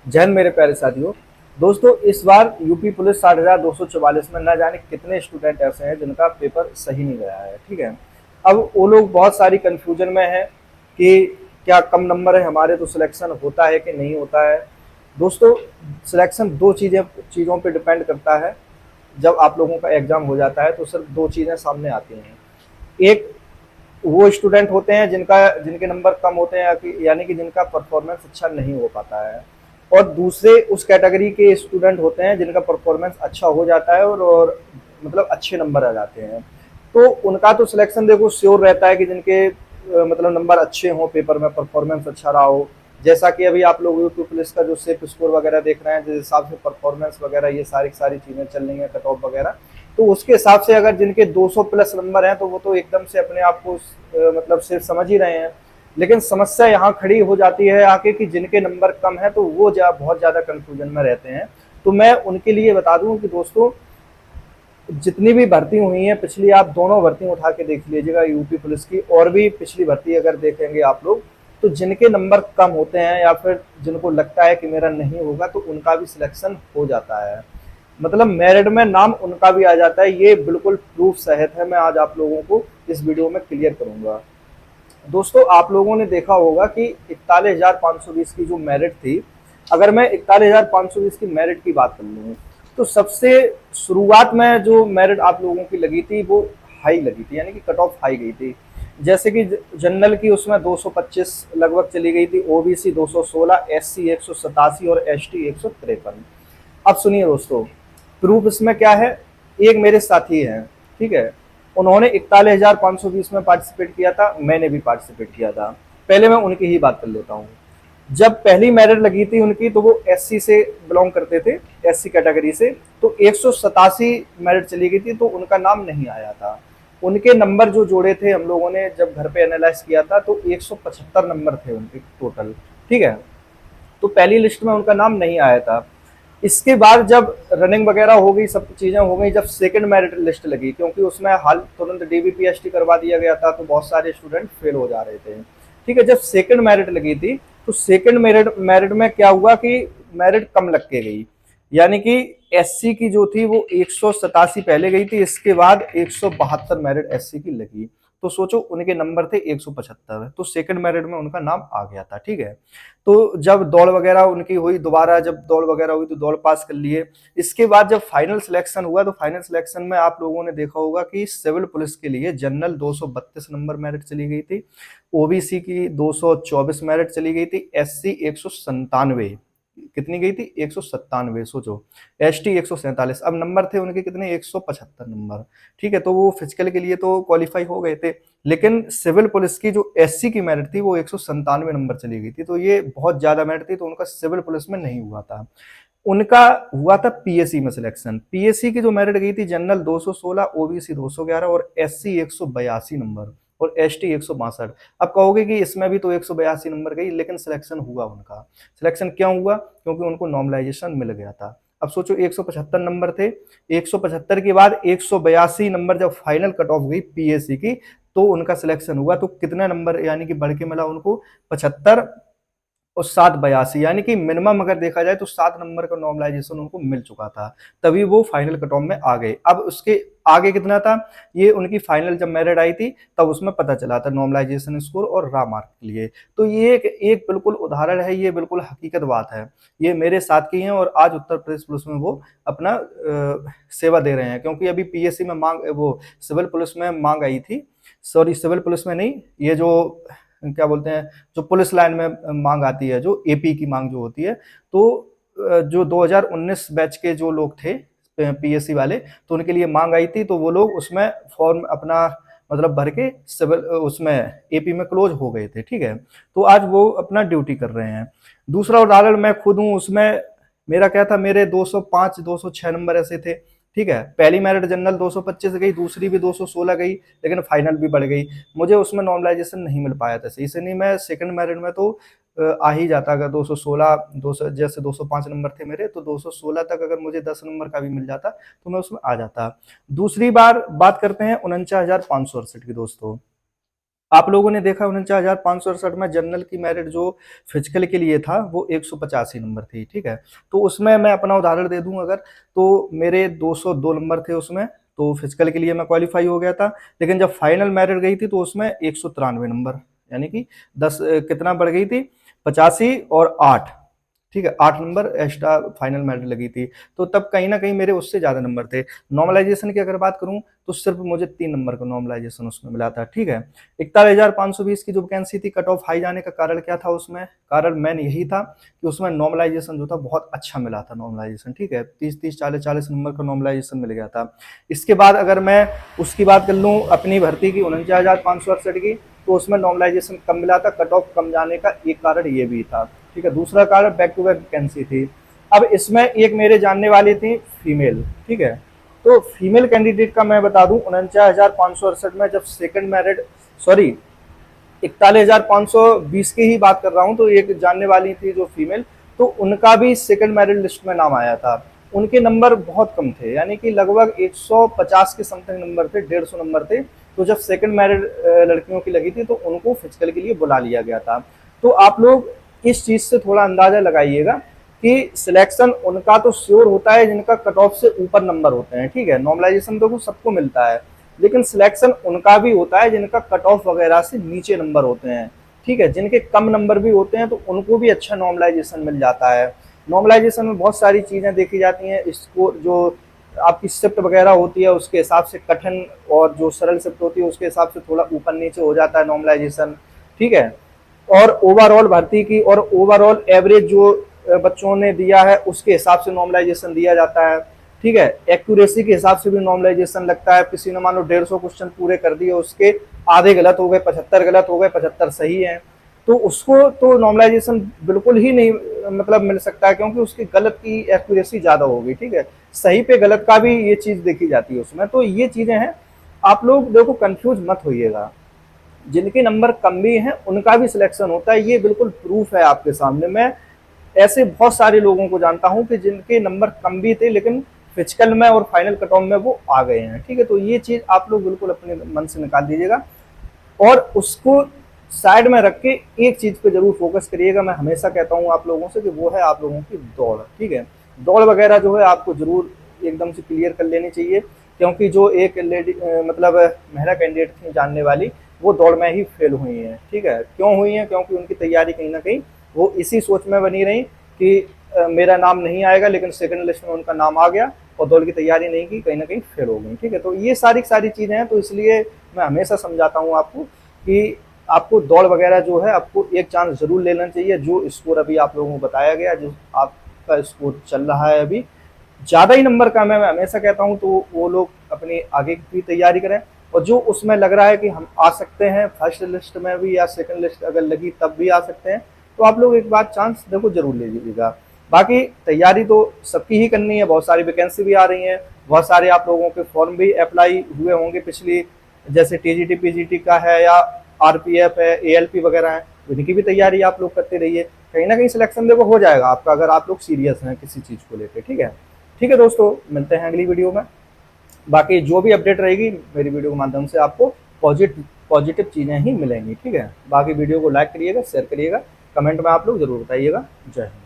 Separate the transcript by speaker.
Speaker 1: जय हिंद मेरे प्यारे साथियों। दोस्तों, इस बार यूपी पुलिस 60,244 में न जाने कितने स्टूडेंट ऐसे हैं जिनका पेपर सही नहीं गया है। ठीक है, अब वो लोग बहुत सारी कंफ्यूजन में हैं कि क्या कम नंबर है हमारे तो सिलेक्शन होता है कि नहीं होता है। दोस्तों, सिलेक्शन दो चीज़ों पे डिपेंड करता है। जब आप लोगों का एग्जाम हो जाता है तो सिर्फ दो चीज़ें सामने आती हैं। एक, वो स्टूडेंट होते हैं जिनके नंबर कम होते हैं, यानी कि जिनका परफॉर्मेंस अच्छा नहीं हो पाता है। और दूसरे उस कैटेगरी के स्टूडेंट होते हैं जिनका परफॉर्मेंस अच्छा हो जाता है और मतलब अच्छे नंबर आ जाते हैं। तो उनका तो सिलेक्शन देखो श्योर रहता है कि जिनके मतलब नंबर अच्छे हों, पेपर में परफॉर्मेंस अच्छा रहा हो। जैसा कि अभी आप लोग यूट्यूब पुलिस का जो सेफ स्कोर वगैरह देख रहे हैं, जिस हिसाब से परफॉर्मेंस वगैरह ये सारी सारी चीज़ें चल रही हैं, कट ऑफ वगैरह, तो उसके हिसाब से अगर जिनके 200 प्लस नंबर हैं तो वो तो एकदम से अपने आप को मतलब सिर्फ समझ ही रहे हैं। लेकिन समस्या यहाँ खड़ी हो जाती है आके कि जिनके नंबर कम है तो वो बहुत ज़्यादा कंफ्यूजन में रहते हैं। तो मैं उनके लिए बता दूं कि दोस्तों, जितनी भी भर्ती हुई है पिछली, आप दोनों भर्ती उठा के देख लीजिएगा यूपी पुलिस की, और भी पिछली भर्ती अगर देखेंगे आप लोग, तो जिनके नंबर कम होते हैं या फिर जिनको लगता है कि मेरा नहीं होगा तो उनका भी सिलेक्शन हो जाता है। मतलब मेरिट में नाम उनका भी आ जाता है। ये बिल्कुल प्रूफ सहित है, मैं आज आप लोगों को इस वीडियो में क्लियर करूंगा। दोस्तों, आप लोगों ने देखा होगा कि 41,520 की जो मेरिट थी, अगर मैं 41,520 की मेरिट की बात कर लूँ तो सबसे शुरुआत में जो मेरिट आप लोगों की लगी थी वो हाई लगी थी, यानी कि कट ऑफ हाई गई थी। जैसे कि जनरल की उसमें 225 लगभग चली गई थी, ओबीसी 216, एससी 187 और एसटी 153। अब सुनिए दोस्तों, प्रूफ इसमें क्या है। एक मेरे साथी हैं, ठीक है, उन्होंने 41,520 में पार्टिसिपेट किया था, मैंने भी पार्टिसिपेट किया था। पहले मैं उनकी ही बात कर लेता हूँ। जब पहली मेरिट लगी थी उनकी तो वो एससी से बिलोंग करते थे, एससी कैटेगरी से। तो 187 मेरिट चली गई थी तो उनका नाम नहीं आया था। उनके नंबर जो जोड़े थे हम लोगों ने जब घर पे एनालाइज किया था तो 175 नंबर थे उनके टोटल। ठीक है, तो पहली लिस्ट में उनका नाम नहीं आया था। इसके बाद जब रनिंग वगैरह हो गई, सब चीज़ें हो गई, जब सेकंड मेरिट लिस्ट लगी, क्योंकि उसमें हाल तुरंत डीबीपीएसटी करवा दिया गया था तो बहुत सारे स्टूडेंट फेल हो जा रहे थे। ठीक है, जब सेकंड मेरिट लगी थी तो सेकंड मेरिट मेरिट में क्या हुआ कि मेरिट कम लग के गई, यानी कि एससी की जो थी वो 187 पहले गई थी, इसके बाद 172 मेरिट एससी की लगी। तो सोचो, उनके नंबर थे 175, तो सेकंड मेरिट में उनका नाम आ गया था। ठीक है, तो जब दौड़ वगैरह उनकी हुई, दोबारा जब दौड़ वगैरह हुई तो दौड़ पास कर लिए। इसके बाद जब फाइनल सिलेक्शन हुआ तो फाइनल सिलेक्शन में आप लोगों ने देखा होगा कि सिविल पुलिस के लिए जनरल 232 नंबर मेरिट चली गई थी, ओबीसी की 224 मेरिट चली गई थी, एससी 197, कितनी गई थी 197, सोचो, एसटी 147। अब नंबर थे उनके कितने, 175 नंबर। ठीक है, तो वो फिजिकल के लिए तो क्वालिफाई हो गए थे। लेकिन सिविल पुलिस की जो एससी की मेरिट थी वो 197 नंबर चली गई थी, तो ये बहुत ज्यादा मेरिट थी, तो उनका सिविल पुलिस में नहीं हुआ था। उनका हुआ था पीएससी में सिलेक्शन। पीएससी की जो मेरिट गई थी, जनरल 216, ओबीसी 211 और एससी 182 नंबर और एसटी 162। अब कहोगे कि इसमें भी तो 182 नंबर गई, लेकिन सिलेक्शन हुआ उनका। सिलेक्शन क्यों हुआ, क्योंकि उनको नॉर्मलाइजेशन मिल गया था। अब सोचो, 175 नंबर थे, 175 के बाद 182 नंबर जब फाइनल कट ऑफ गई पीएससी की तो उनका सिलेक्शन हुआ। तो कितना नंबर यानी कि बढ़ के मिला उनको, 75 और 782, यानी कि मिनिमम अगर देखा जाए तो 7 नंबर का नॉर्मलाइजेशन उनको मिल चुका था, तभी वो फाइनल कट ऑफ में आ गए। अब उसके आगे कितना था, ये उनकी फाइनल जब मेरिट आई थी तब उसमें पता चला था, नॉर्मलाइजेशन स्कोर और रा मार्क के लिए। तो ये एक बिल्कुल उदाहरण है, ये बिल्कुल हकीकत बात है। ये मेरे साथ की हैं और आज उत्तर प्रदेश पुलिस में वो अपना सेवा दे रहे हैं, क्योंकि अभी पीएससी में मांग, वो सिविल पुलिस में मांग आई थी, सॉरी सिविल पुलिस में नहीं, ये जो क्या बोलते हैं, जो पुलिस लाइन में मांग आती है, जो एपी की मांग जो होती है, तो जो 2019 बैच के जो लोग थे पीएससी वाले, तो उनके लिए मांग आई थी, तो वो लोग उसमें फॉर्म अपना मतलब भर के सिविल उसमें एपी में क्लोज हो गए थे। ठीक है, तो आज वो अपना ड्यूटी कर रहे हैं। दूसरा उदाहरण मैं खुद हूँ, उसमें मेरा क्या था, मेरे 205 206 नंबर ऐसे थे। ठीक है, पहली मेरिट जनरल 225 गई, दूसरी भी 216 गई, लेकिन फाइनल भी बढ़ गई। मुझे उसमें नॉर्मलाइजेशन नहीं मिल पाया था, सही से नहीं, मैं सेकंड मेरिट में तो आ ही जाता। अगर 216 200 जैसे 205 नंबर थे मेरे, तो 216 तक अगर मुझे 10 नंबर का भी मिल जाता तो मैं उसमें आ जाता। दूसरी बार बात करते हैं 49,568 की दोस्तों। आप लोगों ने देखा 49,568 में जनरल की मेरिट जो फिजिकल के लिए था वो 185 नंबर थी, ठीक है। तो उसमें मैं अपना उदाहरण दे दूं अगर, तो मेरे 202 नंबर थे उसमें, तो फिजिकल के लिए मैं क्वालिफाई हो गया था। लेकिन जब फाइनल मेरिट गई थी तो उसमें 193 नंबर, यानी कि 10 कितना बढ़ गई थी, 85 और 8, ठीक है, 8 नंबर एक्स्ट्रा फाइनल मेरिट लगी थी। तो तब कहीं ना कहीं मेरे उससे ज्यादा नंबर थे। नॉर्मलाइजेशन की अगर बात करूं तो सिर्फ मुझे 3 नंबर का नॉर्मलाइजेशन उसमें मिला था, ठीक है। 41,520 की जो वैकेंसी थी, कट ऑफ हाई जाने का कारण क्या था उसमें, कारण मेन यही था कि उसमें नॉर्मलाइजेशन जो था बहुत अच्छा मिला था नॉर्मलाइजेशन, ठीक है, 30-30, 40-40 नंबर का नॉर्मलाइजेशन मिल गया था। इसके बाद अगर मैं उसकी बात कर लूँ अपनी भर्ती की 49,568 की, तो उसमें नॉर्मलाइजेशन कम मिला था, कट ऑफ कम जाने का एक कारण ये भी था, ठीक है। दूसरा कारण बैक टू बैक वैकेंसी थी। अब इसमें एक मेरे जानने वाली थी फीमेल, ठीक है। तो फीमेल कैंडिडेट का मैं बता दूं, 49,568 में जब सेकंड मेरिट, सॉरी, 41,520 की ही बात कर रहा हूं, तो एक जानने वाली थी जो फीमेल, तो उनका भी सेकंड मेरिट लिस्ट में नाम आया था। उनके नंबर बहुत कम थे, यानी कि लगभग 150 के समथिंग नंबर थे, 150 नंबर थे। तो जब सेकंड मेरिट लड़कियों की लगी थी तो उनको फिजिकल के लिए बुला लिया गया था। तो आप लोग इस चीज से थोड़ा अंदाजा लगाइएगा कि सिलेक्शन उनका तो श्योर होता है जिनका कट ऑफ से ऊपर नंबर होते हैं, ठीक है। नॉर्मलाइजेशन तो सबको मिलता है, लेकिन सिलेक्शन उनका भी होता है जिनका कट ऑफ वगैरह से नीचे नंबर होते हैं, ठीक है। जिनके कम नंबर भी होते हैं तो उनको भी अच्छा नॉर्मलाइजेशन मिल जाता है। नॉर्मलाइजेशन में बहुत सारी चीजें देखी जाती हैं, इसको जो आपकी शिफ्ट वगैरह होती है उसके हिसाब से कठिन, और जो सरल शिफ्ट होती है उसके हिसाब से थोड़ा ऊपर नीचे हो जाता है नॉर्मलाइजेशन, ठीक है। और ओवरऑल भर्ती की और ओवरऑल एवरेज जो बच्चों ने दिया है उसके हिसाब से नॉर्मलाइजेशन दिया जाता है, ठीक है। एक्यूरेसी के हिसाब से भी नॉर्मलाइजेशन लगता है। किसी ने मान लो 150 क्वेश्चन पूरे कर दिए, उसके आधे गलत हो गए, 75 गलत हो गए, 75 सही है, तो उसको तो नॉर्मलाइजेशन बिल्कुल ही नहीं मतलब मिल सकता है, क्योंकि उसकी गलत की एक्यूरेसी ज्यादा होगी, ठीक है। सही पे गलत का भी ये चीज देखी जाती है उसमें। तो ये चीजें हैं, आप लोग देखो कंफ्यूज मत होइएगा। जिनके नंबर कम भी हैं उनका भी सिलेक्शन होता है, ये बिल्कुल प्रूफ है आपके सामने। मैं ऐसे बहुत सारे लोगों को जानता हूं कि जिनके नंबर कम भी थे लेकिन फिजिकल में और फाइनल कट ऑफ में वो आ गए हैं, ठीक है। तो ये चीज आप लोग बिल्कुल अपने मन से निकाल दीजिएगा और उसको साइड में रख के एक चीज पे जरूर फोकस करिएगा। मैं हमेशा कहता हूँ आप लोगों से कि वो है आप लोगों की दौड़, ठीक है। दौड़ वगैरह जो है आपको जरूर एकदम से क्लियर कर लेनी चाहिए, क्योंकि जो एक लेडी मतलब महिला कैंडिडेट थी जानने वाली, वो दौड़ में ही फेल हुई हैं, ठीक है। क्यों हुई हैं, क्योंकि उनकी तैयारी कहीं ना कहीं वो इसी सोच में बनी रही कि मेरा नाम नहीं आएगा, लेकिन सेकंड लिस्ट में उनका नाम आ गया और दौड़ की तैयारी नहीं की, कहीं ना कहीं फेल हो गई, ठीक है। तो ये सारी सारी चीजें हैं, तो इसलिए मैं हमेशा समझाता हूँ आपको कि आपको दौड़ वगैरह जो है आपको एक चांस जरूर लेना चाहिए। जो स्कोर अभी आप लोगों को बताया गया, जो आपका स्कोर चल रहा है अभी ज्यादा ही नंबर का, मैं हमेशा कहता हूँ तो वो लोग अपनी आगे की तैयारी करें। और जो उसमें लग रहा है कि हम आ सकते हैं फर्स्ट लिस्ट में भी, या सेकंड लिस्ट अगर लगी तब भी आ सकते हैं, तो आप लोग एक बार चांस देखो जरूर ले लीजिएगा। बाकी तैयारी तो सबकी ही करनी है, बहुत सारी वैकेंसी भी आ रही हैं, बहुत सारे आप लोगों के फॉर्म भी अप्लाई हुए होंगे पिछली, जैसे टीजीटी पीजीटी का है या आरपीएफ है, एएलपी वगैरह है, इनकी भी तैयारी आप लोग करते रहिए। कहीं ना कहीं सिलेक्शन देखो हो जाएगा आपका, अगर आप लोग सीरियस हैं किसी चीज को लेकर, ठीक है। ठीक है दोस्तों, मिलते हैं अगली वीडियो में। बाकी जो भी अपडेट रहेगी मेरी वीडियो के माध्यम से आपको पॉजिटिव पॉजिटिव चीजें ही मिलेंगी, ठीक है। बाकी वीडियो को लाइक करिएगा, शेयर करिएगा, कमेंट में आप लोग जरूर बताइएगा। जय हिंद।